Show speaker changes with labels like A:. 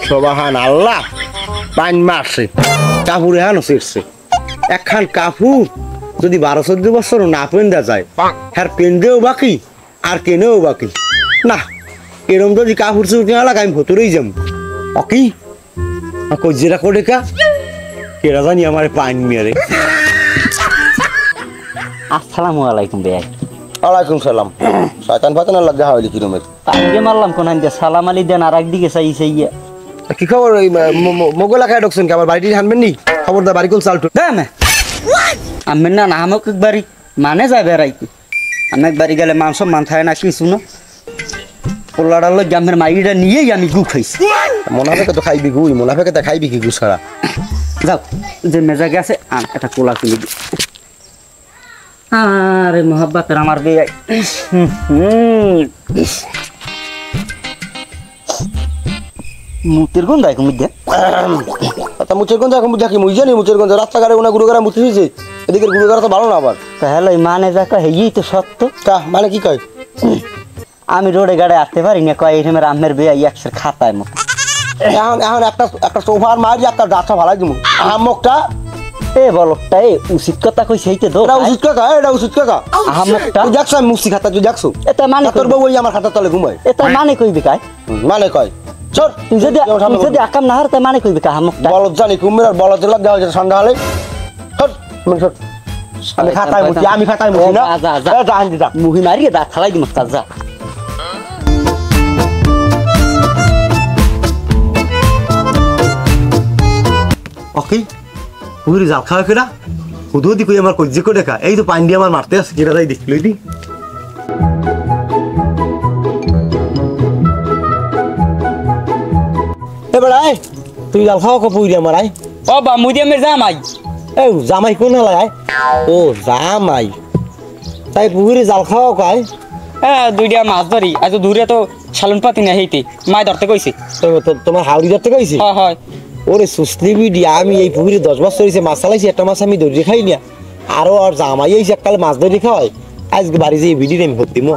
A: সবাহান আল্লাহ pine মারছে কাপুরে হানো ছিড়ছে একখান কাপুর যদি 12-14 বছর না পেন্দা যায় হ্যাঁ পেন্দেও বাকি আর কেনেও বাকি না এরম যদি কাপুর চুরকে না লাগাই আমি ভতরেই যাম অকি কজিরা করে কা কেরা জানি আমার পাইন মেরে।
B: আসসালামু আলাইকুম ভাই।
A: ওয়ালাইকুম সালাম। শয়তান ফাতান আল্লাহ দেখা হইলি কিরমের
B: পাইনকে মারলাম কোন আনতে সালাম আলী দেন আর একদিকে চাইছে ইয়া
A: কি খবর ওই মোগলা খায় ঢুকছেন কি আবার বাড়িটি হানবেন নি খবরদার বাড়ি কোল চালটু
B: দেন আমি না না আমাকে একবারই মানে যাবে রাইতে আমি একবারই গেলে মাংস মান থাকে না কিছু না পোলাডাল গ্রামের মাইটা নিয়েই আমি গু খাইছি।
A: মোনাফেকে তো খাইবি গুই মোনাফেকে তো খাইবি কি গু ছাড়া
B: যাও যে মেজাগে আছে একটা কোলা কিনে দি। আরে মোহাব্বতের আমার বিয়ে মুতের গন্ধ এখন মধ্যে
A: তা মুচের গন্ধ এখন দেখি মুই জানি মুচের গন্ধ রাস্তাঘাটে ওনা গুরুগারা মুতে হয়েছে এদিকে গুরুগারা তো ভালো না আবার
B: তাহলে মানে যা কয় এই তো সত্য
A: তা মানে কি কয়
B: আমি রোডে গাড়ি আসতে পারি না কয় এই টাইমের আমের বিয়ে একশের খাতায় মতো
A: এখন এখন একটা সোফার মারি একটা ডাটা ভালাই দিমু আহামকটা
B: এ বলকটা এ উচিত কথা কইছে এইতে দো
A: এটা উচিত কথা এটা উচিত কথা
B: আহামকটা
A: তুই দেখছ আমি মুক্তি খাতা তুই দেখছ
B: এটা মানে
A: তোর বউ ওই আমার খাতার তলে ঘুমায়
B: এটা মানে কইবি কাই
A: মানে কয় চল
B: তুই যদি আকাম না হারতে মানে কইবি কা আহামকটা
A: বলদ জানি কুমির আর বলদ লাগ দেওয়া যায় সন্ধ্যা হলে আমি খাতায় মুতি আমি খাতায় মুতি না
B: যা যা
A: যা আনদি যা
B: মুহি মারিয়ে দা থালাই দিমু তা যা
A: ওকে পুরি জাল খাওয়া কেডা হুদু দি কই আমার কজ্জি করে দেখা এই তো পানি দিয়ে আমার মারতে আছে কেডা যাই দেখ লই দি এবার আয় তুই জাল খাওয়া কপুরি আমার আয়
B: ও বা মুদিয়ামের জামাই
A: এ জামাই কোন লাগায় ও জামাই তাই পুরি জাল খাওয়া কয়
B: হ্যাঁ দুইটা মাছ ধরি আজ দূরে তো সালুন পাতি না হইতে মাই ধরতে কইছে
A: তোমার হাওড়ি ধরতে কইছে
B: হয় হয়
A: ওরে সুসলি বিডি আমি এই পুকুরে 10 বছর হইছে মাছ চালাইছি একটা মাছ আমি ধরে খাই না আরো আর জামাই হইছে এককাল মাছ ধরে খাওয়াই আজকে বাড়ি যে ভিডিও আমি ভর্তি মো